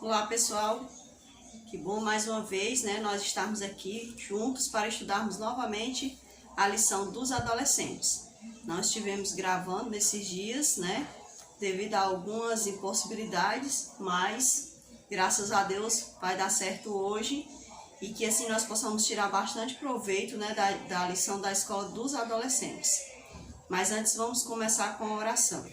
Olá pessoal, que bom mais uma vez, nós estarmos aqui juntos para estudarmos novamente a lição dos adolescentes. Nós estivemos gravando nesses dias, devido a algumas impossibilidades, mas graças a Deus vai dar certo hoje e que assim nós possamos tirar bastante proveito da lição da escola dos adolescentes. Mas antes vamos começar com a oração.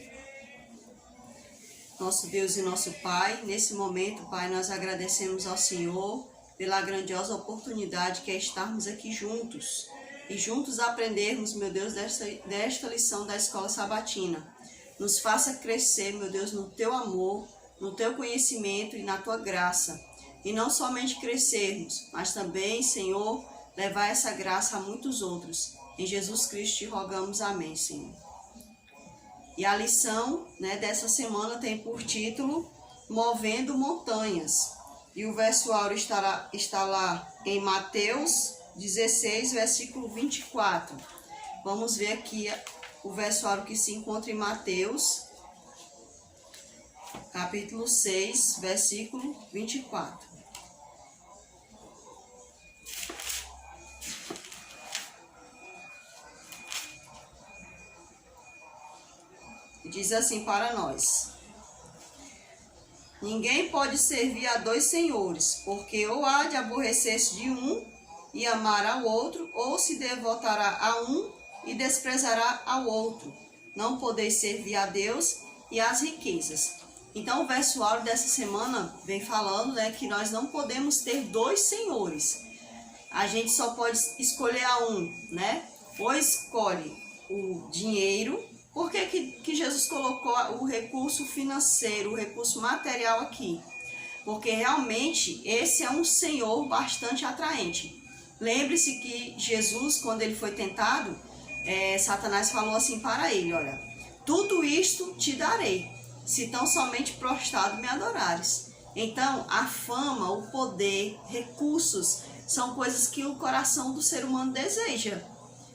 Nosso Deus e nosso Pai, nesse momento, Pai, nós agradecemos ao Senhor pela grandiosa oportunidade que é estarmos aqui juntos e juntos aprendermos, meu Deus, desta lição da escola sabatina. Nos faça crescer, meu Deus, no Teu amor, no Teu conhecimento e na Tua graça. E não somente crescermos, mas também, Senhor, levar essa graça a muitos outros. Em Jesus Cristo te rogamos, amém, Senhor. E a lição dessa semana tem por título Movendo Montanhas. E o verso áureo está lá em Mateus 16, versículo 24. Vamos ver aqui o verso áureo que se encontra em Mateus, capítulo 6, versículo 24. Diz assim para nós: ninguém pode servir a dois senhores, porque ou há de aborrecer-se de um e amar ao outro, ou se devotará a um e desprezará ao outro. Não podeis servir a Deus e às riquezas. Então o verso áureo dessa semana vem falando que nós não podemos ter dois senhores. A gente só pode escolher a um, ou escolhe o dinheiro. Por que Jesus colocou o recurso financeiro, o recurso material aqui? Porque realmente esse é um senhor bastante atraente. Lembre-se que Jesus, quando ele foi tentado, Satanás falou assim para ele: olha, tudo isto te darei, se tão somente prostrado me adorares. Então, a fama, o poder, recursos, são coisas que o coração do ser humano deseja.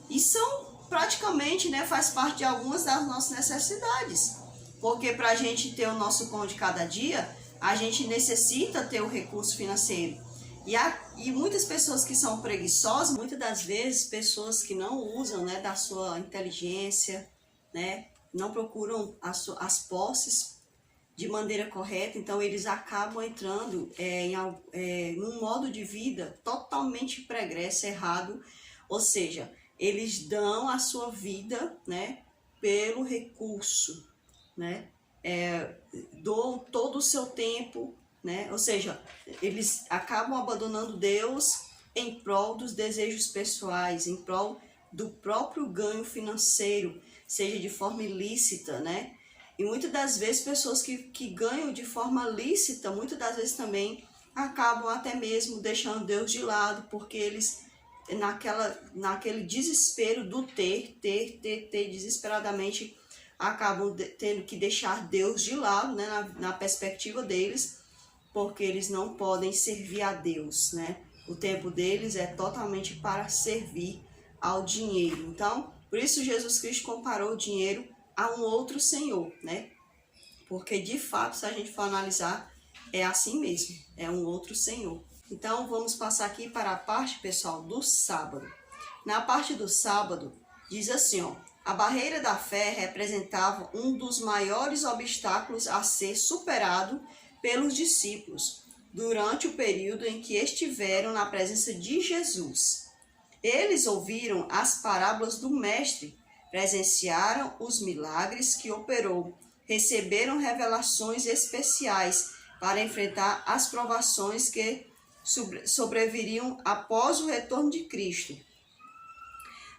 E são praticamente, faz parte de algumas das nossas necessidades. Porque para a gente ter o nosso pão de cada dia, a gente necessita ter o recurso financeiro. E muitas pessoas que são preguiçosas, muitas das vezes pessoas que não usam da sua inteligência, não procuram as posses de maneira correta, então eles acabam entrando num modo de vida totalmente pregresso, errado, ou seja, eles dão a sua vida, pelo recurso, doam todo o seu tempo, ou seja, eles acabam abandonando Deus em prol dos desejos pessoais, em prol do próprio ganho financeiro, seja de forma ilícita, E muitas das vezes pessoas que ganham de forma lícita, muitas das vezes também acabam até mesmo deixando Deus de lado, porque eles naquele desespero do ter desesperadamente acabam tendo que deixar Deus de lado, na perspectiva deles, porque eles não podem servir a Deus, O tempo deles é totalmente para servir ao dinheiro. Então, por isso Jesus Cristo comparou o dinheiro a um outro senhor, Porque de fato, se a gente for analisar, é assim mesmo, é um outro senhor. Então, vamos passar aqui para a parte, pessoal, do sábado. Na parte do sábado, diz assim, a barreira da fé representava um dos maiores obstáculos a ser superado pelos discípulos durante o período em que estiveram na presença de Jesus. Eles ouviram as parábolas do Mestre, presenciaram os milagres que operou, receberam revelações especiais para enfrentar as provações que sobreviriam após o retorno de Cristo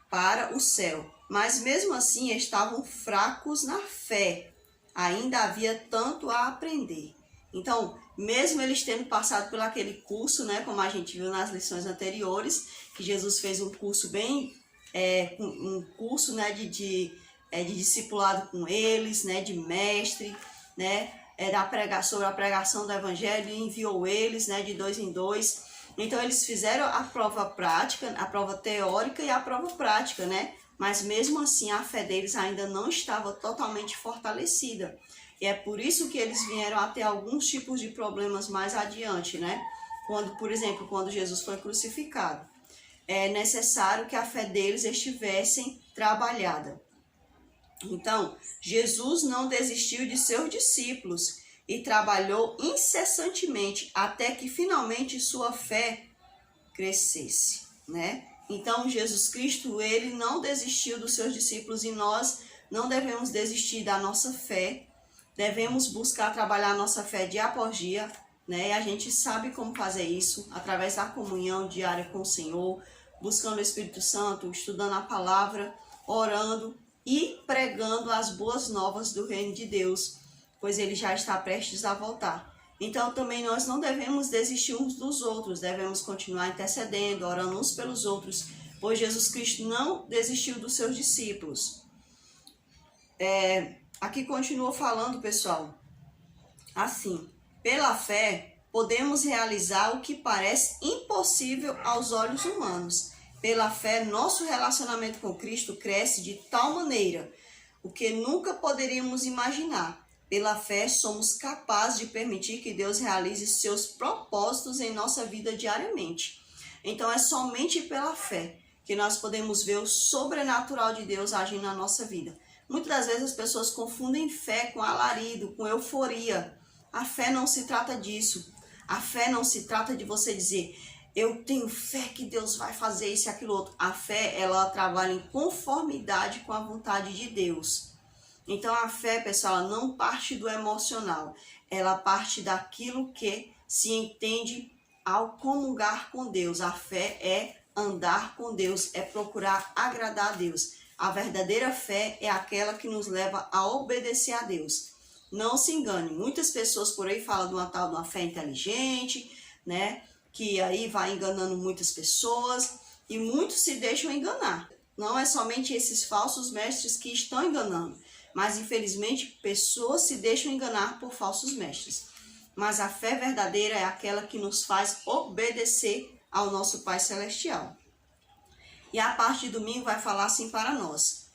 para o céu. Mas mesmo assim estavam fracos na fé. Ainda havia tanto a aprender. Então, mesmo eles tendo passado por aquele curso, como a gente viu nas lições anteriores, que Jesus fez um curso de discipulado com eles, de mestre, sobre a pregação do evangelho, e enviou eles, de 2 em 2. Então eles fizeram a prova prática, a prova teórica e a prova prática, mas mesmo assim a fé deles ainda não estava totalmente fortalecida. E é por isso que eles vieram a ter alguns tipos de problemas mais adiante, né? Quando, por exemplo, quando Jesus foi crucificado. É necessário que a fé deles estivesse trabalhada. Então, Jesus não desistiu de seus discípulos e trabalhou incessantemente até que finalmente sua fé crescesse, né? Então, Jesus Cristo, ele não desistiu dos seus discípulos e nós não devemos desistir da nossa fé. Devemos buscar trabalhar a nossa fé dia após dia, né? E a gente sabe como fazer isso através da comunhão diária com o Senhor, buscando o Espírito Santo, estudando a palavra, orando e pregando as boas novas do reino de Deus, pois ele já está prestes a voltar. Então também nós não devemos desistir uns dos outros, devemos continuar intercedendo, orando uns pelos outros, pois Jesus Cristo não desistiu dos seus discípulos. Aqui continua falando, pessoal, assim: pela fé podemos realizar o que parece impossível aos olhos humanos. Pela fé, nosso relacionamento com Cristo cresce de tal maneira, o que nunca poderíamos imaginar. Pela fé, somos capazes de permitir que Deus realize seus propósitos em nossa vida diariamente. Então, é somente pela fé que nós podemos ver o sobrenatural de Deus agindo na nossa vida. Muitas das vezes as pessoas confundem fé com alarido, com euforia. A fé não se trata disso. A fé não se trata de você dizer: eu tenho fé que Deus vai fazer isso e aquilo outro. A fé, ela trabalha em conformidade com a vontade de Deus. Então a fé, pessoal, ela não parte do emocional. Ela parte daquilo que se entende ao comungar com Deus. A fé é andar com Deus, é procurar agradar a Deus. A verdadeira fé é aquela que nos leva a obedecer a Deus. Não se engane, muitas pessoas por aí falam de uma tal de uma fé inteligente, né? Que aí vai enganando muitas pessoas e muitos se deixam enganar. Não é somente esses falsos mestres que estão enganando, mas infelizmente pessoas se deixam enganar por falsos mestres. Mas a fé verdadeira é aquela que nos faz obedecer ao nosso Pai Celestial. E a parte de domingo vai falar assim para nós.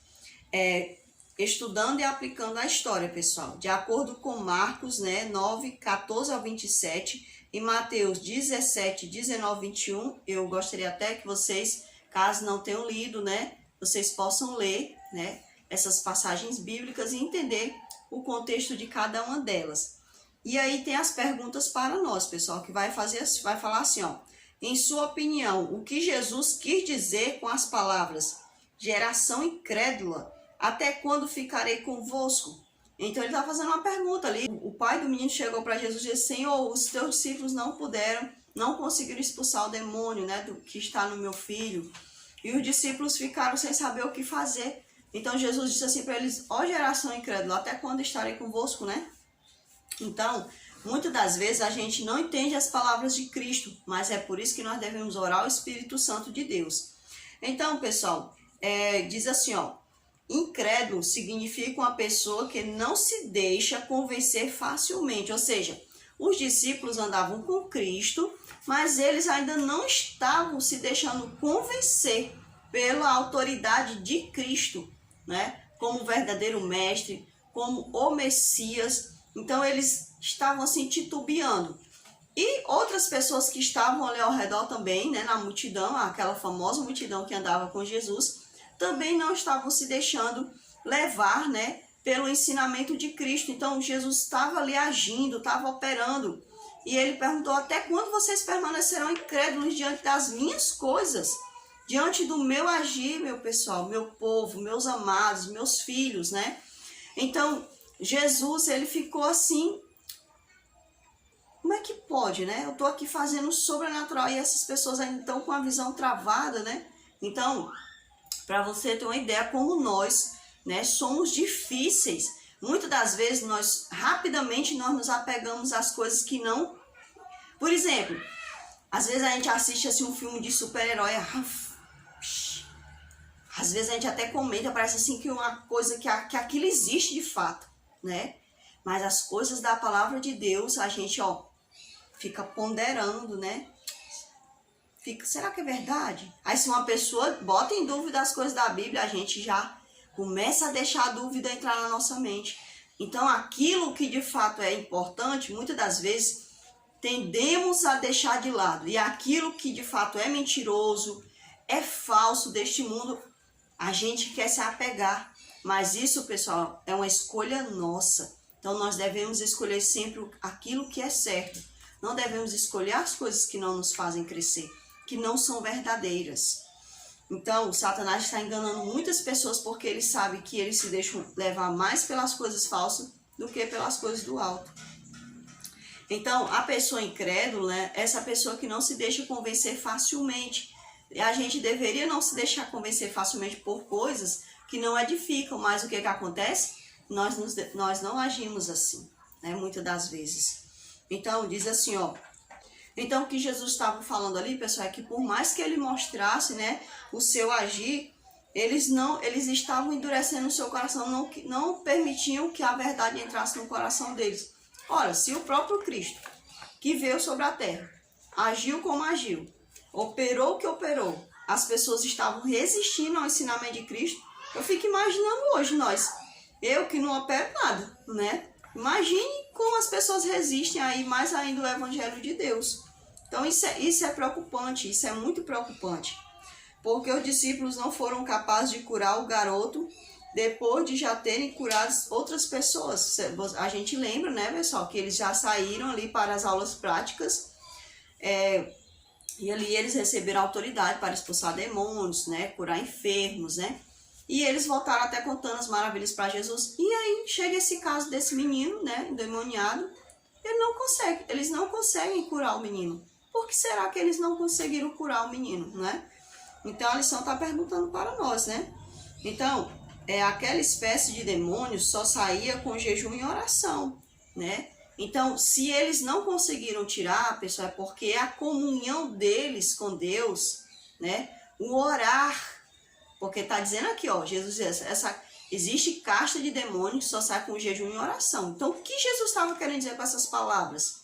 Estudando e aplicando a história, pessoal. De acordo com Marcos, né, 9, 14 ao 27 e Mateus 17, 19, 21, eu gostaria até que vocês, caso não tenham lido, né, vocês possam ler, né, essas passagens bíblicas e entender o contexto de cada uma delas. E aí tem as perguntas para nós, pessoal, que vai falar assim, ó: em sua opinião, o que Jesus quis dizer com as palavras geração incrédula, até quando ficarei convosco? Então ele está fazendo uma pergunta ali. O pai do menino chegou para Jesus e disse: Senhor, os teus discípulos não conseguiram expulsar o demônio, né, do que está no meu filho. E os discípulos ficaram sem saber o que fazer. Então Jesus disse assim para eles: ó geração incrédula, até quando estarei convosco, né? Então, muitas das vezes a gente não entende as palavras de Cristo, mas é por isso que nós devemos orar ao Espírito Santo de Deus. Então, pessoal, diz assim, ó: incrédulo significa uma pessoa que não se deixa convencer facilmente. Ou seja, os discípulos andavam com Cristo, mas eles ainda não estavam se deixando convencer pela autoridade de Cristo, né? Como o verdadeiro mestre, como o Messias. Então eles estavam assim titubeando. E outras pessoas que estavam ali ao redor também, né, na multidão, aquela famosa multidão que andava com Jesus, também não estavam se deixando levar, né, pelo ensinamento de Cristo. Então Jesus estava ali agindo, estava operando. E ele perguntou: até quando vocês permanecerão incrédulos diante das minhas coisas? Diante do meu agir, meu pessoal, meu povo, meus amados, meus filhos, né? Então Jesus, ele ficou assim: como é que pode, né? Eu tô aqui fazendo o sobrenatural e essas pessoas ainda estão com a visão travada, né? Então, para você ter uma ideia como nós, né, somos difíceis. Muitas das vezes rapidamente nós nos apegamos às coisas que não... Por exemplo, às vezes a gente assiste assim um filme de super-herói, às vezes a gente até comenta, parece assim que uma coisa que aquilo existe de fato, né? Mas as coisas da palavra de Deus, a gente, ó, fica ponderando, né? Será que é verdade? Aí se uma pessoa bota em dúvida as coisas da Bíblia, a gente já começa a deixar a dúvida entrar na nossa mente. Então, aquilo que de fato é importante, muitas das vezes, tendemos a deixar de lado. E aquilo que de fato é mentiroso, é falso deste mundo, a gente quer se apegar. Mas isso, pessoal, é uma escolha nossa. Então, nós devemos escolher sempre aquilo que é certo. Não devemos escolher as coisas que não nos fazem crescer, que não são verdadeiras. Então, o Satanás está enganando muitas pessoas porque ele sabe que eles se deixam levar mais pelas coisas falsas do que pelas coisas do alto. Então, a pessoa incrédula, né, essa pessoa que não se deixa convencer facilmente. A gente deveria não se deixar convencer facilmente por coisas que não edificam, mas o que acontece? Nós não agimos assim, né, muitas das vezes. Então, diz assim, ó. Então, o que Jesus estava falando ali, pessoal, é que por mais que ele mostrasse, né, o seu agir, eles estavam endurecendo o seu coração, não permitiam que a verdade entrasse no coração deles. Ora, se o próprio Cristo, que veio sobre a terra, agiu como agiu, operou o que operou, as pessoas estavam resistindo ao ensinamento de Cristo, eu fico imaginando hoje eu que não opero nada, né? Imagine como as pessoas resistem aí mais ainda ao Evangelho de Deus. Então isso é preocupante, isso é muito preocupante. Porque os discípulos não foram capazes de curar o garoto depois de já terem curado outras pessoas. A gente lembra, né, pessoal, que eles já saíram ali para as aulas práticas e ali eles receberam autoridade para expulsar demônios, né, curar enfermos, né? E eles voltaram até contando as maravilhas para Jesus. E aí chega esse caso desse menino, né, endemoniado. Eles não conseguem curar o menino. Por que será que eles não conseguiram curar o menino, né? Então a lição está perguntando para nós, né? Então, aquela espécie de demônio só saía com jejum e oração, né? Então, se eles não conseguiram tirar, pessoal, é porque a comunhão deles com Deus, né? O orar. Porque está dizendo aqui, ó, Jesus diz, existe casta de demônios que só sai com jejum e oração. Então, o que Jesus estava querendo dizer com essas palavras?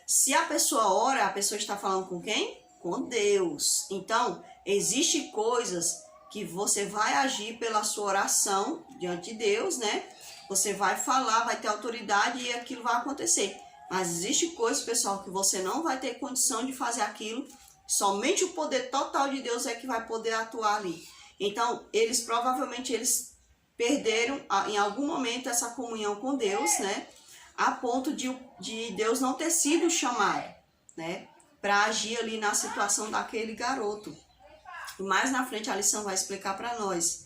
Se a pessoa ora, a pessoa está falando com quem? Com Deus. Então, existem coisas que você vai agir pela sua oração diante de Deus, né? Você vai falar, vai ter autoridade e aquilo vai acontecer. Mas existe coisas, pessoal, que você não vai ter condição de fazer aquilo. Somente o poder total de Deus é que vai poder atuar ali. Então, provavelmente eles perderam em algum momento essa comunhão com Deus, né? A ponto de Deus não ter sido chamado, né? Para agir ali na situação daquele garoto. E mais na frente a lição vai explicar para nós.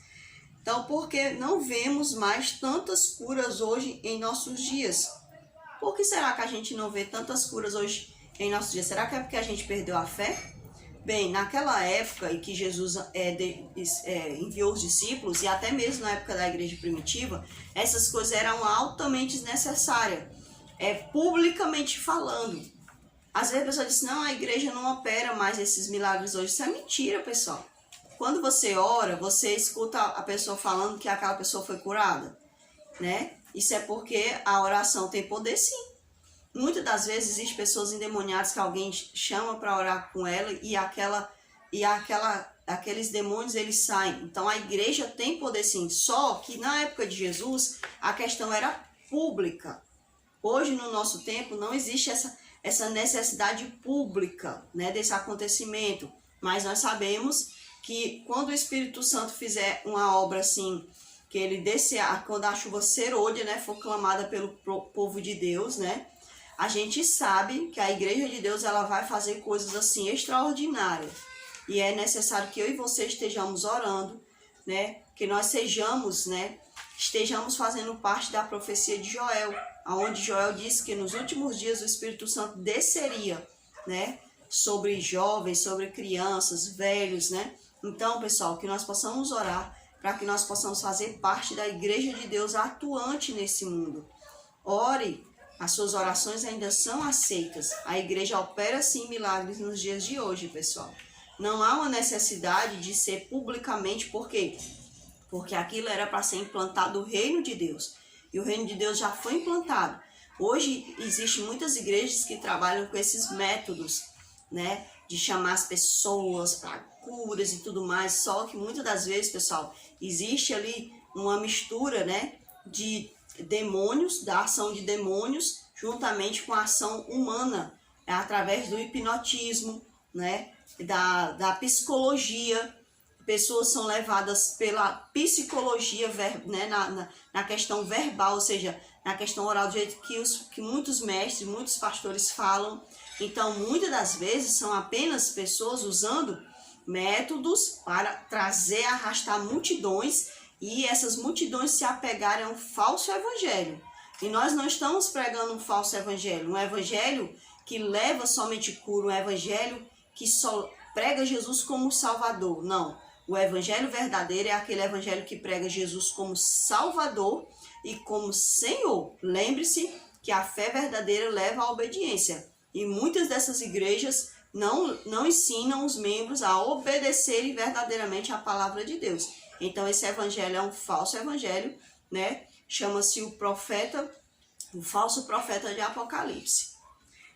Então, por que não vemos mais tantas curas hoje em nossos dias? Por que será que a gente não vê tantas curas hoje em nossos dias? Será que é porque a gente perdeu a fé? Bem, naquela época em que Jesus enviou os discípulos, e até mesmo na época da igreja primitiva, essas coisas eram altamente necessárias, publicamente falando. Às vezes a pessoa diz, não, a igreja não opera mais esses milagres hoje. Isso é mentira, pessoal. Quando você ora, você escuta a pessoa falando que aquela pessoa foi curada, né? Isso é porque a oração tem poder, sim. Muitas das vezes existem pessoas endemoniadas que alguém chama para orar com ela e aqueles demônios eles saem. Então a igreja tem poder, sim. Só que na época de Jesus a questão era pública. Hoje no nosso tempo não existe essa necessidade pública, né, desse acontecimento. Mas nós sabemos que quando o Espírito Santo fizer uma obra assim, que ele descer, quando a chuva serôdia, né, for clamada pelo povo de Deus, né, a gente sabe que a igreja de Deus ela vai fazer coisas assim extraordinárias. E é necessário que eu e você estejamos orando, né, que nós estejamos fazendo parte da profecia de Joel, onde Joel disse que nos últimos dias o Espírito Santo desceria, né, sobre jovens, sobre crianças, velhos, né? Então, pessoal, que nós possamos orar para que nós possamos fazer parte da igreja de Deus atuante nesse mundo. Ore, as suas orações ainda são aceitas. A igreja opera sim milagres nos dias de hoje, pessoal. Não há uma necessidade de ser publicamente, por quê? Porque aquilo era para ser implantado o reino de Deus. E o reino de Deus já foi implantado. Hoje existem muitas igrejas que trabalham com esses métodos, né? De chamar as pessoas para curas e tudo mais. Só que muitas das vezes, pessoal, existe ali uma mistura, né? De demônios, da ação de demônios, juntamente com a ação humana, através do hipnotismo, né, da psicologia. Pessoas são levadas pela psicologia, né, na questão verbal, ou seja, na questão oral, do jeito que muitos mestres, muitos pastores falam. Então, muitas das vezes, são apenas pessoas usando métodos para trazer, arrastar multidões, e essas multidões se apegarem a um falso evangelho. E nós não estamos pregando um falso evangelho, um evangelho que leva somente cura, um evangelho que só prega Jesus como Salvador. Não. O evangelho verdadeiro é aquele evangelho que prega Jesus como Salvador e como Senhor. Lembre-se que a fé verdadeira leva à obediência. E muitas dessas igrejas não ensinam os membros a obedecerem verdadeiramente a palavra de Deus. Então esse evangelho é um falso evangelho, né? Chama-se o falso profeta de Apocalipse.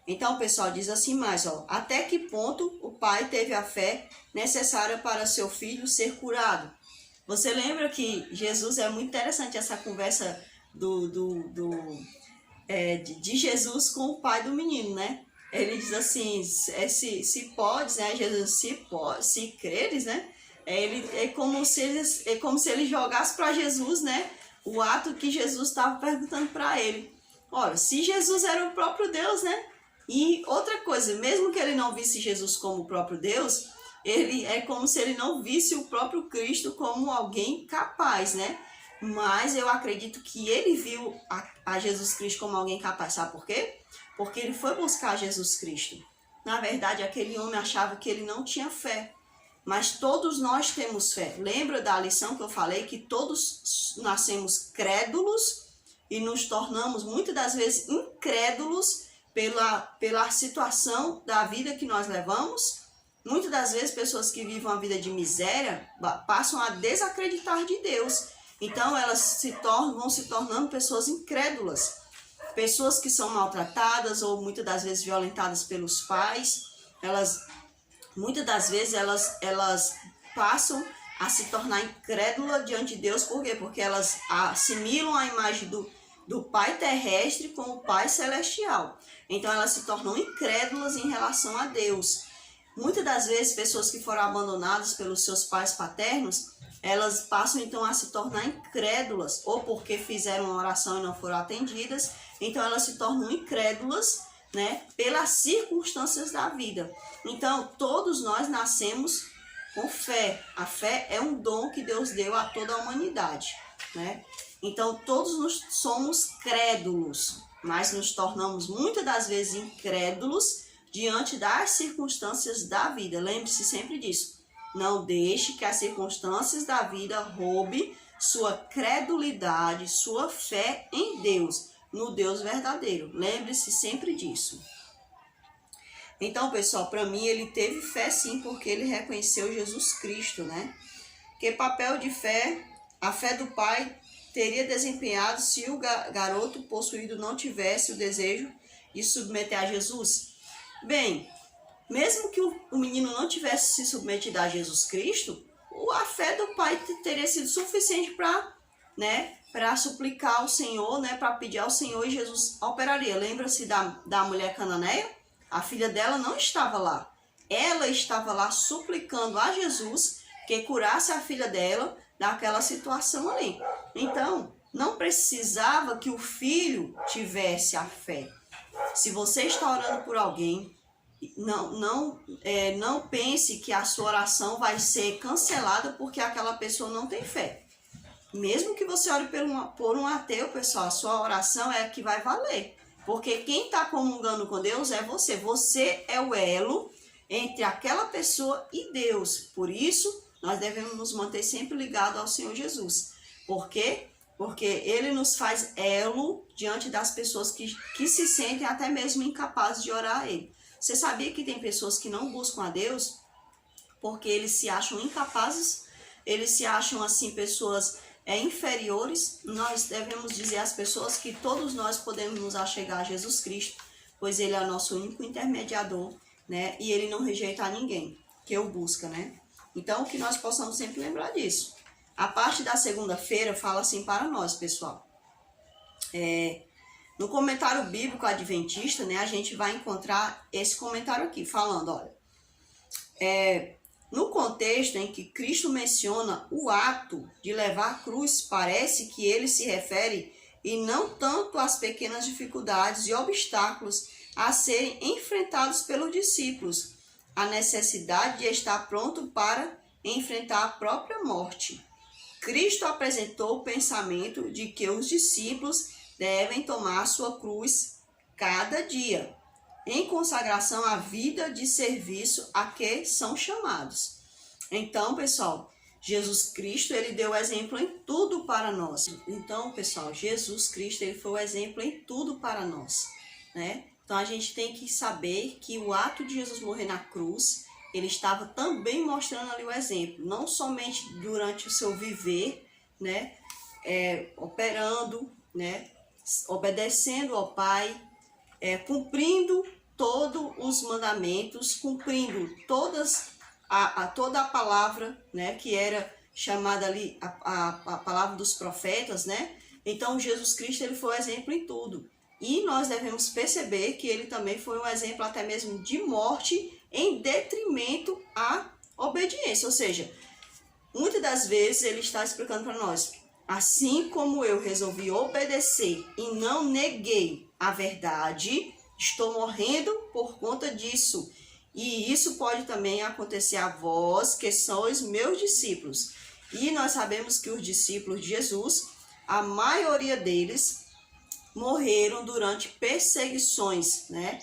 Então, pessoal, diz assim mais, ó: até que ponto o pai teve a fé necessária para seu filho ser curado? Você lembra que Jesus, é muito interessante essa conversa de Jesus com o pai do menino, né? Ele diz assim, se podes, né? Jesus, se creres, né? É como se ele jogasse para Jesus, né? O ato que Jesus estava perguntando para ele. Ora, se Jesus era o próprio Deus, né? E outra coisa, mesmo que ele não visse Jesus como o próprio Deus, ele é como se ele não visse o próprio Cristo como alguém capaz, né? Mas eu acredito que ele viu a Jesus Cristo como alguém capaz. Sabe por quê? Porque ele foi buscar Jesus Cristo. Na verdade, aquele homem achava que ele não tinha fé. Mas todos nós temos fé. Lembra da lição que eu falei? Que todos nascemos crédulos e nos tornamos, muitas das vezes, incrédulos pela situação da vida que nós levamos. Muitas das vezes, pessoas que vivem uma vida de miséria passam a desacreditar de Deus. Então, elas vão se tornando pessoas incrédulas. Pessoas que são maltratadas ou muitas das vezes violentadas pelos pais. Muitas das vezes, elas passam a se tornar incrédulas diante de Deus. Por quê? Porque elas assimilam a imagem do Pai terrestre com o Pai celestial. Então, elas se tornam incrédulas em relação a Deus. Muitas das vezes, pessoas que foram abandonadas pelos seus pais paternos, elas passam então a se tornar incrédulas, ou porque fizeram uma oração e não foram atendidas, então elas se tornam incrédulas, né, pelas circunstâncias da vida. Então, todos nós nascemos com fé. A fé é um dom que Deus deu a toda a humanidade, né? Então, todos nós somos crédulos, mas nos tornamos muitas das vezes incrédulos diante das circunstâncias da vida. Lembre-se sempre disso. Não deixe que as circunstâncias da vida roube sua credulidade, sua fé em Deus, no Deus verdadeiro. Lembre-se sempre disso. Então, pessoal, para mim ele teve fé sim, porque ele reconheceu Jesus Cristo, né? Que papel de fé, a fé do pai teria desempenhado se o garoto possuído não tivesse o desejo de submeter a Jesus? Bem, mesmo que o menino não tivesse se submetido a Jesus Cristo, a fé do pai teria sido suficiente para suplicar ao Senhor, né, para pedir ao Senhor, e Jesus operaria. Lembra-se da mulher cananeia? A filha dela não estava lá. Ela estava lá suplicando a Jesus que curasse a filha dela daquela situação ali. Então, não precisava que o filho tivesse a fé. Se você está orando por alguém, não pense que a sua oração vai ser cancelada porque aquela pessoa não tem fé. Mesmo que você ore por um ateu, pessoal, a sua oração é a que vai valer. Porque quem está comungando com Deus é você. Você é o elo entre aquela pessoa e Deus. Por isso, nós devemos nos manter sempre ligados ao Senhor Jesus. Por quê? Porque Ele nos faz elo diante das pessoas que se sentem até mesmo incapazes de orar a Ele. Você sabia que tem pessoas que não buscam a Deus porque eles se acham incapazes? Eles se acham assim pessoas inferiores? Nós devemos dizer às pessoas que todos nós podemos nos achegar a Jesus Cristo, pois Ele é o nosso único intermediador, né? E Ele não rejeita a ninguém que o busca, né? Então, que nós possamos sempre lembrar disso. A parte da segunda-feira fala assim para nós, pessoal. No comentário bíblico adventista, né, a gente vai encontrar esse comentário aqui, falando, olha, no contexto em que Cristo menciona o ato de levar a cruz, parece que ele se refere e não tanto às pequenas dificuldades e obstáculos a serem enfrentados pelos discípulos, a necessidade de estar pronto para enfrentar a própria morte. Cristo apresentou o pensamento de que os discípulos devem tomar sua cruz cada dia, em consagração à vida de serviço a que são chamados. Então, pessoal, Jesus Cristo, ele deu exemplo em tudo para nós. Então, pessoal, Jesus Cristo, ele foi o exemplo em tudo para nós, né? Então, a gente tem que saber que o ato de Jesus morrer na cruz, ele estava também mostrando ali o exemplo, não somente durante o seu viver, né? Operando, né? Obedecendo ao Pai, cumprindo todos os mandamentos, cumprindo toda a palavra, né, que era chamada ali a palavra dos profetas, né? Então Jesus Cristo, ele foi um exemplo em tudo. E nós devemos perceber que ele também foi um exemplo até mesmo de morte em detrimento à obediência. Ou seja, muitas das vezes ele está explicando para nós, assim como eu resolvi obedecer e não neguei a verdade, estou morrendo por conta disso. E isso pode também acontecer a vós, que sois meus discípulos. E nós sabemos que os discípulos de Jesus, a maioria deles morreram durante perseguições, né?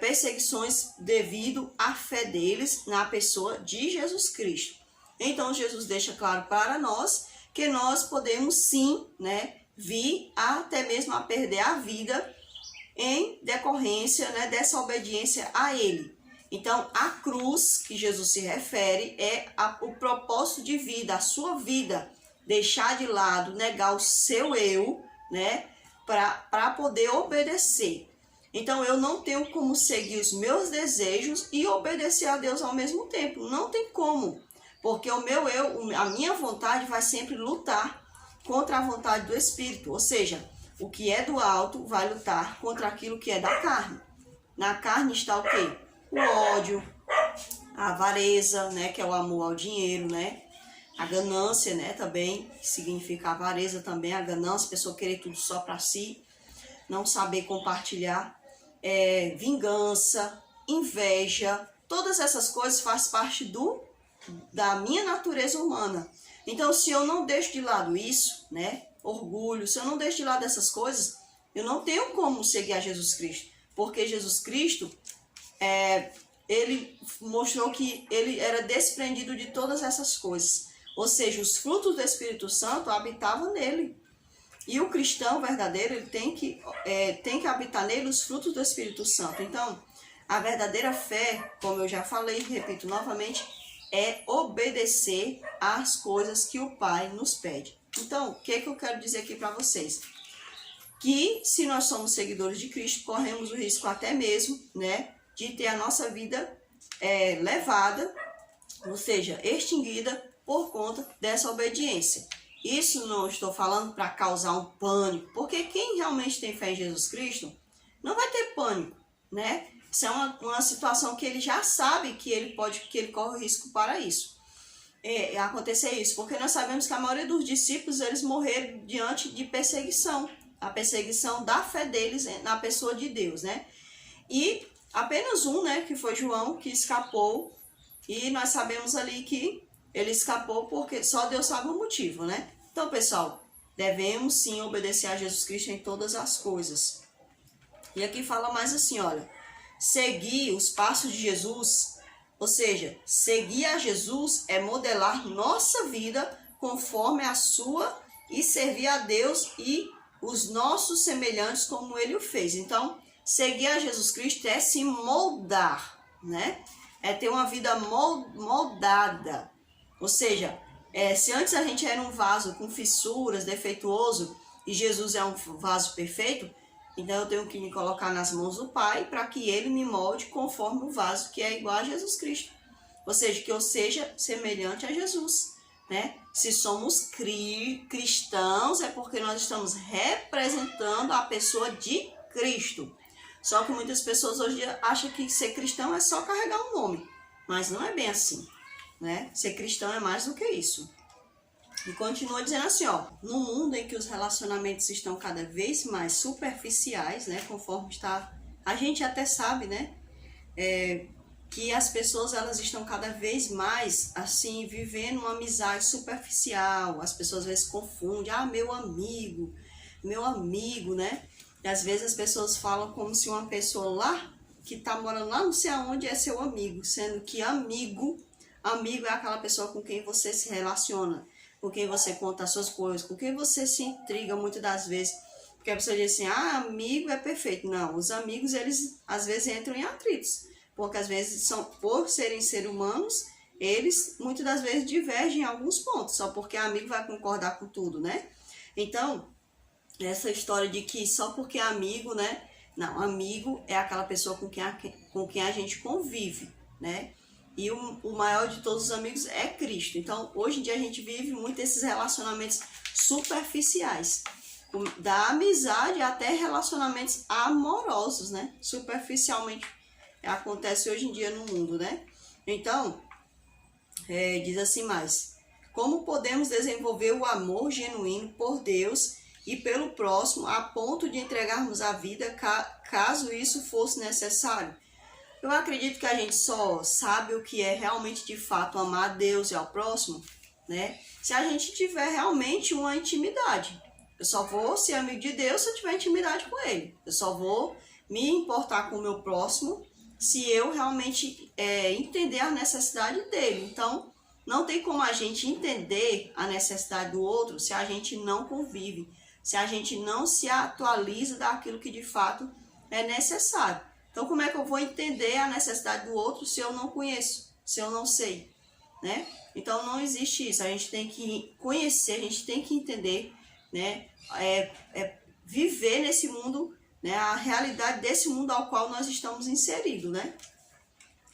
Perseguições devido à fé deles na pessoa de Jesus Cristo. Então Jesus deixa claro para nós que nós podemos sim, né, vir até mesmo a perder a vida em decorrência, né, dessa obediência a Ele. Então, a cruz que Jesus se refere é o propósito de vida, a sua vida, deixar de lado, negar o seu eu, né, para poder obedecer. Então, eu não tenho como seguir os meus desejos e obedecer a Deus ao mesmo tempo. Não tem como, porque o meu eu, a minha vontade vai sempre lutar contra a vontade do Espírito. Ou seja, o que é do alto vai lutar contra aquilo que é da carne. Na carne está o quê? O ódio, a avareza, né, que é o amor ao dinheiro, né? A ganância, né, também, que significa avareza também, a ganância, a pessoa querer tudo só para si, não saber compartilhar, vingança, inveja, todas essas coisas fazem parte da minha natureza humana. Então, se eu não deixo de lado isso, né, orgulho, se eu não deixo de lado essas coisas, eu não tenho como seguir a Jesus Cristo, porque Jesus Cristo, ele mostrou que ele era desprendido de todas essas coisas. Ou seja, os frutos do Espírito Santo habitavam nele. E o cristão verdadeiro, ele tem que habitar nele os frutos do Espírito Santo. Então, a verdadeira fé, como eu já falei, repito novamente, é obedecer às coisas que o Pai nos pede. Então, o que eu quero dizer aqui para vocês? Que se nós somos seguidores de Cristo, corremos o risco até mesmo, né, de ter a nossa vida levada, ou seja, extinguida por conta dessa obediência. Isso não estou falando para causar um pânico, porque quem realmente tem fé em Jesus Cristo não vai ter pânico, né? Isso é uma situação que ele já sabe que ele corre risco para isso. Acontecer isso, porque nós sabemos que a maioria dos discípulos, eles morreram diante de perseguição, a perseguição da fé deles na pessoa de Deus, né? E apenas um, né, que foi João, que escapou, e nós sabemos ali que ele escapou porque só Deus sabe o motivo, né? Então, pessoal, devemos sim obedecer a Jesus Cristo em todas as coisas. E aqui fala mais assim, olha, seguir os passos de Jesus, ou seja, seguir a Jesus é modelar nossa vida conforme a sua e servir a Deus e os nossos semelhantes como ele o fez. Então, seguir a Jesus Cristo é se moldar, né? É ter uma vida moldada. Ou seja, se antes a gente era um vaso com fissuras, defeituoso, e Jesus é um vaso perfeito, então eu tenho que me colocar nas mãos do Pai para que Ele me molde conforme o vaso que é igual a Jesus Cristo. Ou seja, que eu seja semelhante a Jesus, né? Se somos cristãos, é porque nós estamos representando a pessoa de Cristo. Só que muitas pessoas hoje acham que ser cristão é só carregar um nome, mas não é bem assim, né? Ser cristão é mais do que isso. E continua dizendo assim, ó, no mundo em que os relacionamentos estão cada vez mais superficiais, né, conforme está, a gente até sabe, né, que as pessoas elas estão cada vez mais assim vivendo uma amizade superficial. As pessoas às vezes confundem, meu amigo, né? E às vezes as pessoas falam como se uma pessoa lá que tá morando lá não sei aonde é seu amigo, sendo que amigo é aquela pessoa com quem você se relaciona, com quem você conta as suas coisas, com quem você se intriga muitas das vezes. Porque a pessoa diz assim, amigo é perfeito. Não, os amigos, eles às vezes entram em atritos. Porque às vezes, por serem seres humanos, eles muitas das vezes divergem em alguns pontos. Só porque amigo vai concordar com tudo, né? Então, essa história de que só porque é amigo, né? Não, amigo é aquela pessoa com quem a gente convive, né? E o maior de todos os amigos é Cristo. Então, hoje em dia a gente vive muito esses relacionamentos superficiais. Da amizade até relacionamentos amorosos, né? Superficialmente acontece hoje em dia no mundo, né? Então, diz assim mais. Como podemos desenvolver o amor genuíno por Deus e pelo próximo a ponto de entregarmos a vida caso isso fosse necessário? Eu acredito que a gente só sabe o que é realmente de fato amar a Deus e ao próximo, né? Se a gente tiver realmente uma intimidade. Eu só vou ser amigo de Deus se eu tiver intimidade com Ele. Eu só vou me importar com o meu próximo se eu realmente entender a necessidade dele. Então, não tem como a gente entender a necessidade do outro se a gente não convive, se a gente não se atualiza daquilo que de fato é necessário. Então, como é que eu vou entender a necessidade do outro se eu não conheço, se eu não sei, né? Então, não existe isso. A gente tem que conhecer, a gente tem que entender, né? Viver nesse mundo, né? A realidade desse mundo ao qual nós estamos inseridos, né?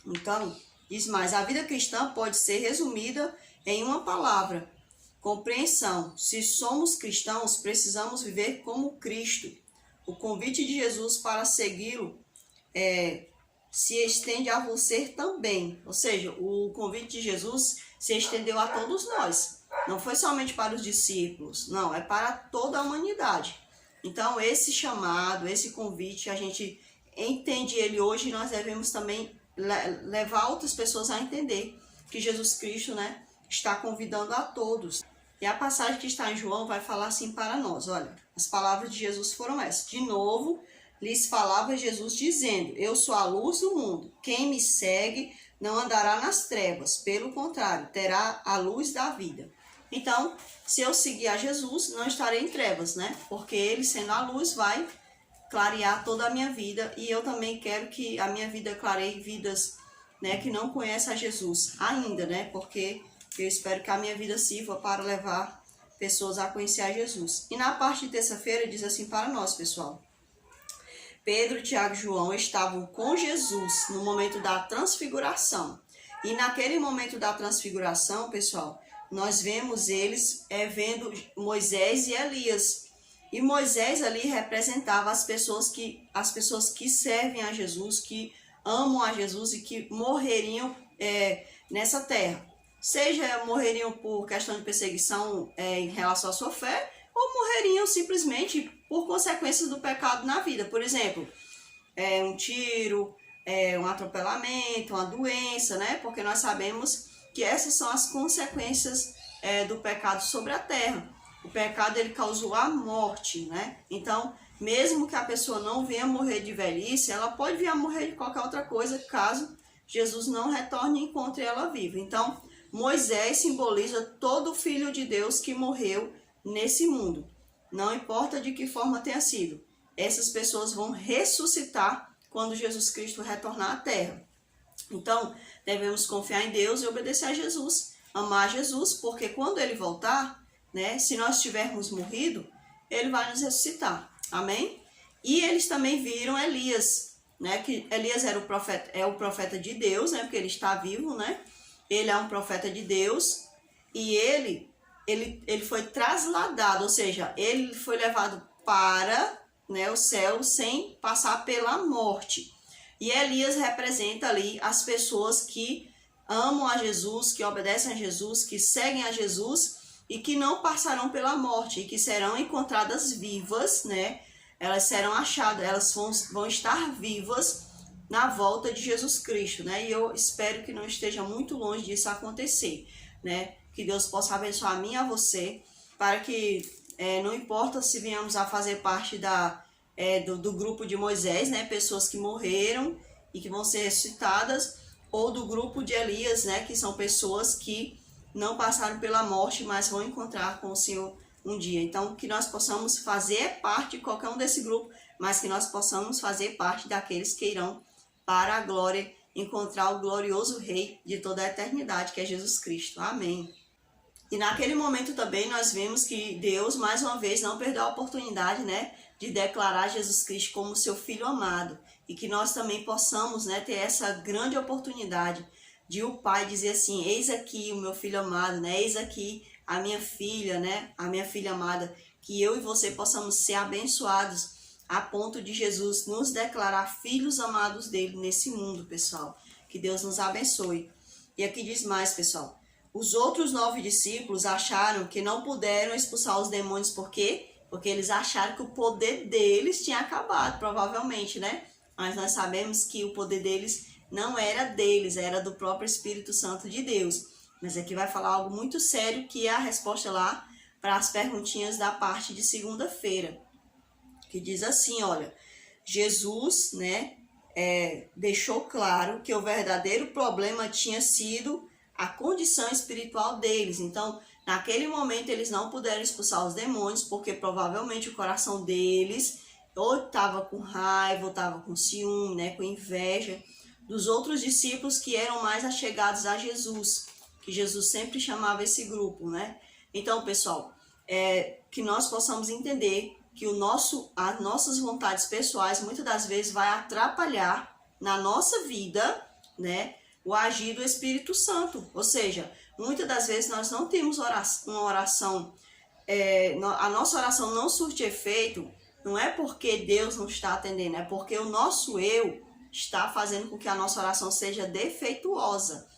Então, diz mais, a vida cristã pode ser resumida em uma palavra: compreensão. Se somos cristãos, precisamos viver como Cristo. O convite de Jesus para segui-lo se estende a você também. Ou seja, o convite de Jesus se estendeu a todos nós. Não foi somente para os discípulos, não, é para toda a humanidade. Então, esse chamado, esse convite, a gente entende ele hoje e nós devemos também levar outras pessoas a entender que Jesus Cristo, né, está convidando a todos. E a passagem que está em João vai falar assim para nós, olha, as palavras de Jesus foram essas. De novo, lhes falava Jesus dizendo, eu sou a luz do mundo, quem me segue não andará nas trevas, pelo contrário, terá a luz da vida. Então, se eu seguir a Jesus, não estarei em trevas, né? Porque ele, sendo a luz, vai clarear toda a minha vida. E eu também quero que a minha vida clareie vidas, né, que não conhecem a Jesus ainda, né? Porque eu espero que a minha vida sirva para levar pessoas a conhecer a Jesus. E na parte de terça-feira diz assim para nós, pessoal. Pedro, Tiago e João estavam com Jesus no momento da transfiguração. E naquele momento da transfiguração, pessoal, nós vemos eles vendo Moisés e Elias. E Moisés ali representava as pessoas que servem a Jesus, que amam a Jesus e que morreriam nessa terra. Seja morreriam por questão de perseguição em relação à sua fé, ou morreriam simplesmente por consequências do pecado na vida. Por exemplo, um tiro, um atropelamento, uma doença, né? Porque nós sabemos que essas são as consequências do pecado sobre a terra. O pecado, ele causou a morte, né? Então, mesmo que a pessoa não venha morrer de velhice, ela pode vir a morrer de qualquer outra coisa, caso Jesus não retorne e encontre ela viva. Então, Moisés simboliza todo filho de Deus que morreu nesse mundo. Não importa de que forma tenha sido. Essas pessoas vão ressuscitar quando Jesus Cristo retornar à terra. Então, devemos confiar em Deus e obedecer a Jesus, amar Jesus, porque quando ele voltar, né, se nós tivermos morrido, ele vai nos ressuscitar. Amém? E eles também viram Elias, né, que Elias é o profeta de Deus, né, porque ele está vivo, né? Ele é um profeta de Deus. e ele foi trasladado, ou seja, ele foi levado para, né, o céu sem passar pela morte. E Elias representa ali as pessoas que amam a Jesus, que obedecem a Jesus, que seguem a Jesus e que não passarão pela morte e que serão encontradas vivas, né? Elas serão achadas, elas vão estar vivas na volta de Jesus Cristo, né? E eu espero que não esteja muito longe disso acontecer, né? Que Deus possa abençoar a mim e a você, para que não importa se venhamos a fazer parte do grupo de Moisés, né? Pessoas que morreram e que vão ser ressuscitadas, ou do grupo de Elias, né? Que são pessoas que não passaram pela morte, mas vão encontrar com o Senhor um dia. Então, que nós possamos fazer parte de qualquer um desse grupo, mas que nós possamos fazer parte daqueles que irão para a glória, encontrar o glorioso Rei de toda a eternidade, que é Jesus Cristo. Amém. E naquele momento também nós vimos que Deus, mais uma vez, não perdeu a oportunidade, né, de declarar Jesus Cristo como seu Filho amado. E que nós também possamos, né, ter essa grande oportunidade de o Pai dizer assim: eis aqui o meu Filho amado, né, eis aqui a minha filha, né, a minha filha amada. Que eu e você possamos ser abençoados a ponto de Jesus nos declarar filhos amados dele nesse mundo, pessoal. Que Deus nos abençoe. E aqui diz mais, pessoal. Os outros 9 discípulos acharam que não puderam expulsar os demônios. Por quê? Porque eles acharam que o poder deles tinha acabado, provavelmente, né? Mas nós sabemos que o poder deles não era deles, era do próprio Espírito Santo de Deus. Mas aqui vai falar algo muito sério, que é a resposta lá para as perguntinhas da parte de segunda-feira. Que diz assim, olha, Jesus, né, deixou claro que o verdadeiro problema tinha sido a condição espiritual deles. Então, naquele momento, eles não puderam expulsar os demônios, porque provavelmente o coração deles ou estava com raiva, ou estava com ciúme, né, com inveja dos outros discípulos que eram mais achegados a Jesus, que Jesus sempre chamava esse grupo, né? Então, pessoal, que nós possamos entender que as nossas vontades pessoais, muitas das vezes, vai atrapalhar na nossa vida, né, o agir do Espírito Santo. Ou seja, muitas das vezes nós não temos uma oração, a nossa oração não surte efeito, não é porque Deus não está atendendo, é porque o nosso eu está fazendo com que a nossa oração seja defeituosa.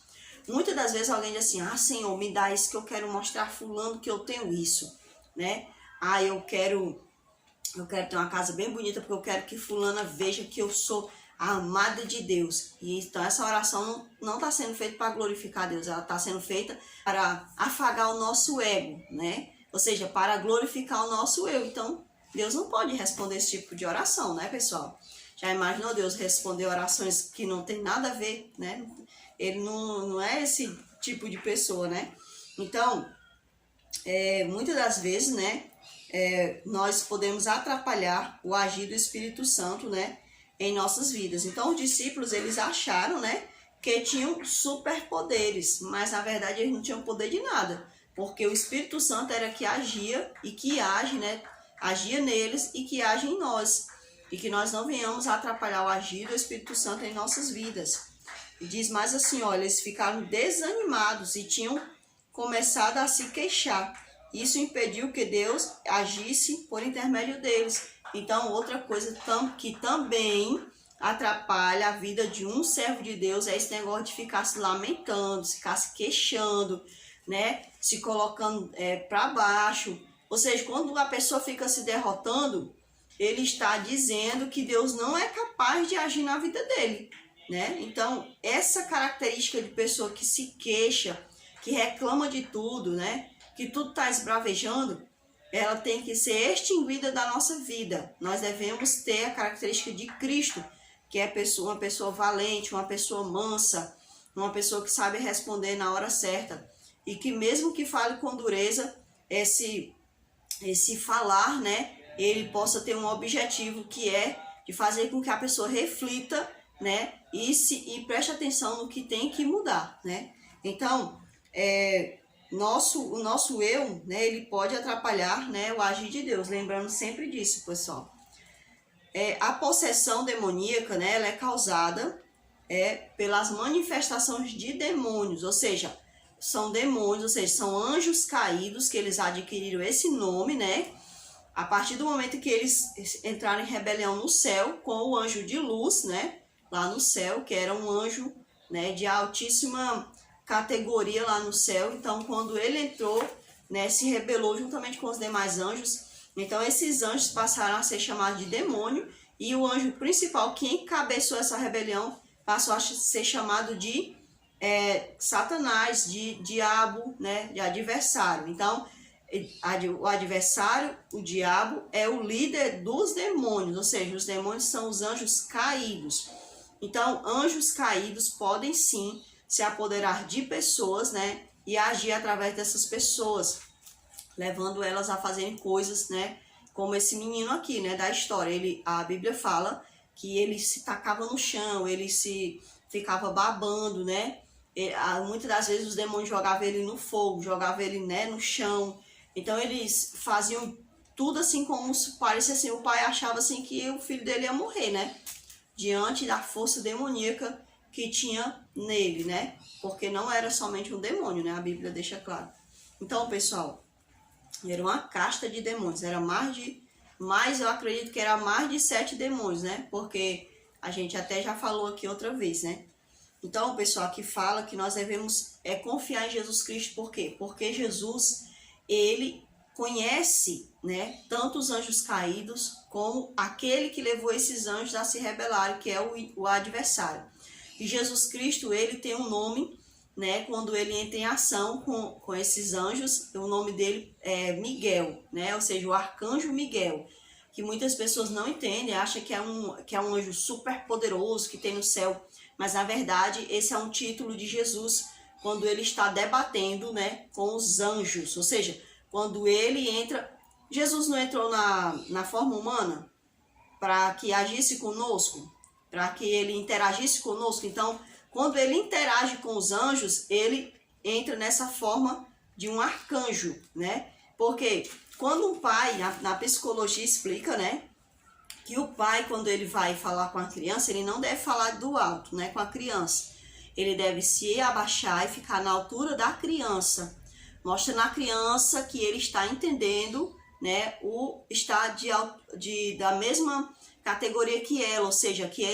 Muitas das vezes alguém diz assim: ah, Senhor, me dá isso que eu quero mostrar a fulano que eu tenho isso, né? Ah, eu quero ter uma casa bem bonita porque eu quero que fulana veja que eu sou a amada de Deus. E então essa oração não está sendo feita para glorificar Deus, ela está sendo feita para afagar o nosso ego, né? Ou seja, para glorificar o nosso eu. Então, Deus não pode responder esse tipo de oração, né, pessoal? Já imaginou Deus responder orações que não tem nada a ver, né? Ele não é esse tipo de pessoa, né? Então, muitas das vezes, né, nós podemos atrapalhar o agir do Espírito Santo, né, em nossas vidas. Então, os discípulos, eles acharam, né, que tinham superpoderes, mas na verdade eles não tinham poder de nada, porque o Espírito Santo era que agia e que age, né, agia neles e que age em nós, e que nós não venhamos a atrapalhar o agir do Espírito Santo em nossas vidas. E diz mais assim, olha, eles ficaram desanimados e tinham começado a se queixar. Isso impediu que Deus agisse por intermédio deles. Então, outra coisa que também atrapalha a vida de um servo de Deus é esse negócio de ficar se lamentando, ficar se queixando, né? Se colocando para baixo. Ou seja, quando a pessoa fica se derrotando, ele está dizendo que Deus não é capaz de agir na vida dele, né? Então, essa característica de pessoa que se queixa, que reclama de tudo, né, que tudo está esbravejando, ela tem que ser extinguida da nossa vida. Nós devemos ter a característica de Cristo, que é uma pessoa valente, uma pessoa mansa, uma pessoa que sabe responder na hora certa. E que mesmo que fale com dureza, esse falar, né, ele possa ter um objetivo, que é de fazer com que a pessoa reflita, né, e preste atenção no que tem que mudar, né. Então, o nosso eu, né, ele pode atrapalhar, né, o agir de Deus, lembrando sempre disso, pessoal. A possessão demoníaca, né, ela é causada pelas manifestações de demônios, ou seja, são demônios, ou seja, são anjos caídos, que eles adquiriram esse nome, né? A partir do momento que eles entraram em rebelião no céu, com o anjo de luz, né? Lá no céu, que era um anjo, né, de altíssima categoria lá no céu. Então, quando ele entrou, né, se rebelou juntamente com os demais anjos. Então, esses anjos passaram a ser chamados de demônio. E o anjo principal, que encabeçou essa rebelião, passou a ser chamado de Satanás, de diabo, né, de adversário. Então, o adversário, o diabo, é o líder dos demônios, ou seja, os demônios são os anjos caídos. Então, anjos caídos podem sim se apoderar de pessoas, né, e agir através dessas pessoas, levando elas a fazerem coisas, né, como esse menino aqui, né, da história. A Bíblia fala que ele se tacava no chão, ele se ficava babando, né, muitas das vezes os demônios jogavam ele no fogo, jogavam ele, né, no chão. Então eles faziam tudo assim como se parecia assim, o pai achava assim que o filho dele ia morrer, né? Diante da força demoníaca que tinha nele, né? Porque não era somente um demônio, né? A Bíblia deixa claro. Então, pessoal, era uma casta de demônios, era mais eu acredito que era mais de 7 demônios, né? Porque a gente até já falou aqui outra vez, né? Então, pessoal, aqui fala que nós devemos confiar em Jesus Cristo, por quê? Porque Jesus, ele conhece, né, tanto os anjos caídos como aquele que levou esses anjos a se rebelarem, que é o adversário. E Jesus Cristo, ele tem um nome, né, quando ele entra em ação com esses anjos, o nome dele é Miguel, né, ou seja, o arcanjo Miguel, que muitas pessoas não entendem, acham que é um anjo super poderoso que tem no céu, mas na verdade esse é um título de Jesus quando ele está debatendo, né, com os anjos, ou seja, quando ele entra, Jesus não entrou na forma humana para que agisse conosco, para que ele interagisse conosco. Então, quando ele interage com os anjos, ele entra nessa forma de um arcanjo, né? Porque quando um pai, na psicologia explica, né, que o pai, quando ele vai falar com a criança, ele não deve falar do alto, né, com a criança. Ele deve se abaixar e ficar na altura da criança. Mostra na criança que ele está entendendo, né, está da mesma categoria que ela, ou seja, que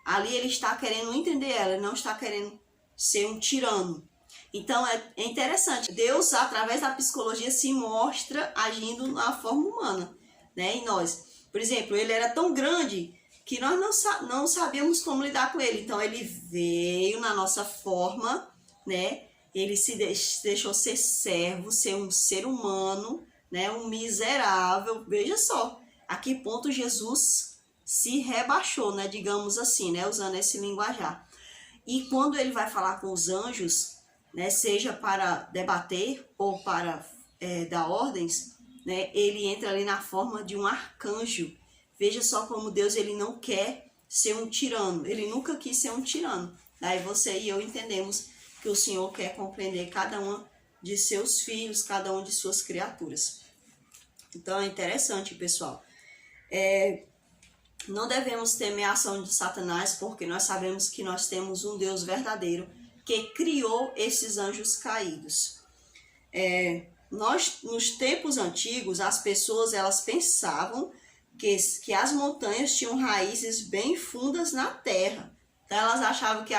ali ele está querendo entender ela, ele não está querendo ser um tirano. Então é interessante, Deus através da psicologia se mostra agindo na forma humana, né, em nós. Por exemplo, ele era tão grande que nós não sabíamos como lidar com ele, então ele veio na nossa forma, né, ele se deixou ser servo, ser um ser humano, né, um miserável. Veja só, a que ponto Jesus se rebaixou, né, digamos assim, né, usando esse linguajar. E quando ele vai falar com os anjos, né, seja para debater ou para dar ordens, né, ele entra ali na forma de um arcanjo. Veja só como Deus, ele não quer ser um tirano, ele nunca quis ser um tirano. Daí você e eu entendemos que o Senhor quer compreender cada um de seus filhos, cada um de suas criaturas. Então é interessante, pessoal. Não devemos temer a ação de Satanás, porque nós sabemos que nós temos um Deus verdadeiro que criou esses anjos caídos. Nos tempos antigos, as pessoas elas pensavam que as montanhas tinham raízes bem fundas na terra. Então elas achavam que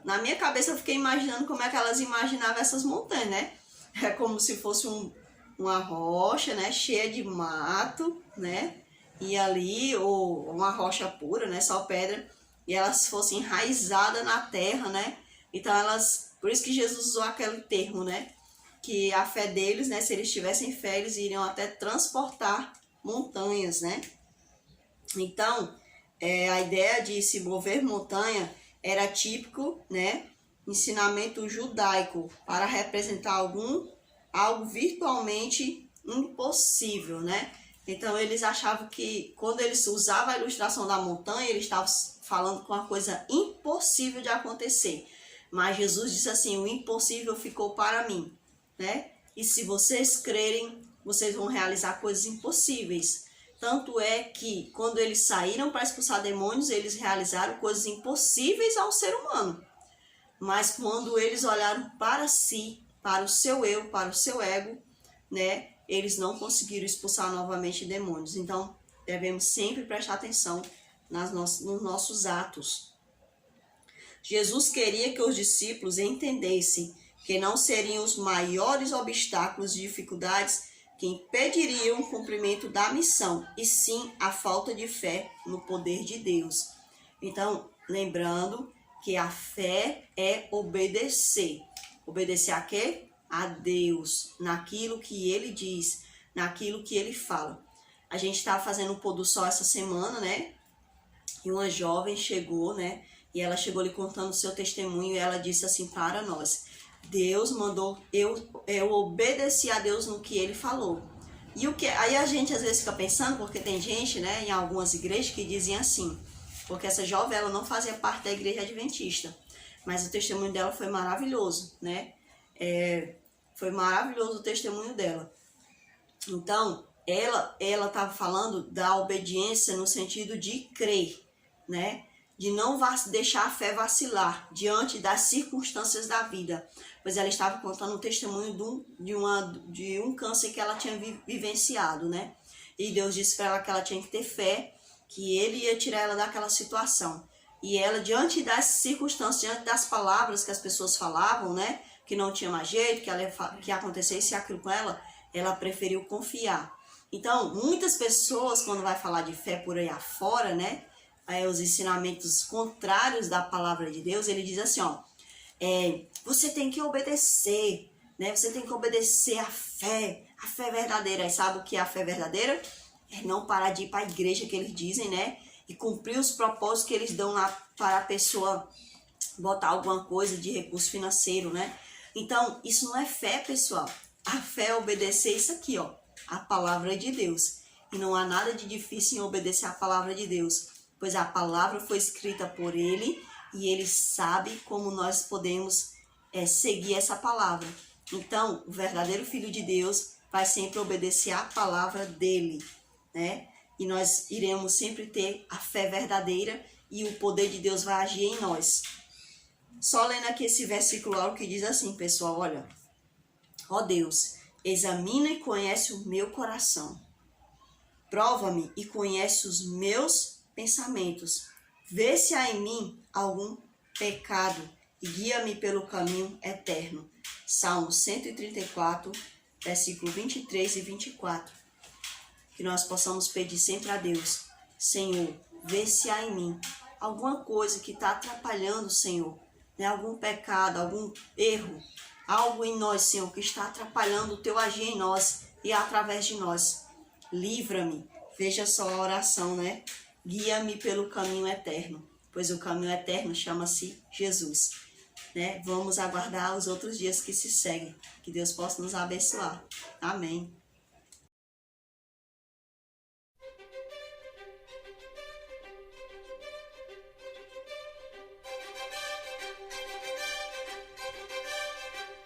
na minha cabeça eu fiquei imaginando como é que elas imaginavam essas montanhas, né? É como se fosse uma rocha, né, cheia de mato, né? E ali, ou uma rocha pura, né, só pedra, e elas fossem enraizadas na terra, né? Então por isso que Jesus usou aquele termo, né? Que a fé deles, né, se eles tivessem fé, eles iriam até transportar montanhas, né? Então, a ideia de se mover montanha era típico, né, ensinamento judaico para representar algo virtualmente impossível, né? Então eles achavam que quando eles usavam a ilustração da montanha, eles estavam falando com uma coisa impossível de acontecer. Mas Jesus disse assim, o impossível ficou para mim, né? E se vocês crerem, vocês vão realizar coisas impossíveis. Tanto é que quando eles saíram para expulsar demônios, eles realizaram coisas impossíveis ao ser humano. mas quando eles olharam para si, para o seu eu, para o seu ego, né, eles não conseguiram expulsar novamente demônios. Então, devemos sempre prestar atenção nos nossos atos. Jesus queria que os discípulos entendessem que não seriam os maiores obstáculos e dificuldades que impediriam o cumprimento da missão, e sim a falta de fé no poder de Deus. Então, lembrando que a fé é obedecer. Obedecer a quê? A Deus, naquilo que Ele diz, naquilo que Ele fala. A gente estava fazendo um pôr do sol essa semana, né? E uma jovem chegou, né? E ela chegou lhe contando o seu testemunho, e ela disse assim para nós: Deus mandou eu obedeci a Deus no que Ele falou. E o que? Aí a gente às vezes fica pensando, porque tem gente, né, em algumas igrejas que dizem assim, porque essa jovem ela não fazia parte da igreja adventista, mas o testemunho dela foi maravilhoso, né? Foi maravilhoso o testemunho dela. Então, ela estava falando da obediência no sentido de crer, né? De não deixar a fé vacilar diante das circunstâncias da vida, pois ela estava contando o testemunho de um câncer que ela tinha vivenciado, né? E Deus disse para ela que ela tinha que ter fé, que Ele ia tirar ela daquela situação. E ela, diante das circunstâncias, diante das palavras que as pessoas falavam, né? Que não tinha mais jeito, que acontecesse aquilo com ela, ela preferiu confiar. Então, muitas pessoas, quando vai falar de fé por aí afora, né? Os ensinamentos contrários da palavra de Deus, ele diz assim, ó, você tem que obedecer, né? Você tem que obedecer a fé verdadeira. E sabe o que é a fé verdadeira? É não parar de ir para a igreja, que eles dizem, né? E cumprir os propósitos que eles dão lá para a pessoa botar alguma coisa de recurso financeiro, né? Então, isso não é fé, pessoal. A fé é obedecer isso aqui, ó, a palavra de Deus. E não há nada de difícil em obedecer a palavra de Deus, pois a palavra foi escrita por Ele e Ele sabe como nós podemos seguir essa palavra. Então, o verdadeiro Filho de Deus vai sempre obedecer a palavra dEle, né? E nós iremos sempre ter a fé verdadeira e o poder de Deus vai agir em nós. Só lendo aqui esse versículo algo que diz assim, pessoal, olha. Ó Deus, examina e conhece o meu coração. Prova-me e conhece os meus pensamentos. Vê se há em mim algum pecado e guia-me pelo caminho eterno. Salmo 134, versículo 23 e 24. Que nós possamos pedir sempre a Deus, Senhor, vê se há em mim alguma coisa que está atrapalhando, Senhor, né? Algum pecado, algum erro, algo em nós, Senhor, que está atrapalhando o Teu agir em nós e através de nós. Livra-me, veja só a oração, né? Guia-me pelo caminho eterno, pois o caminho eterno chama-se Jesus, né? Vamos aguardar os outros dias que se seguem. Que Deus possa nos abençoar. Amém.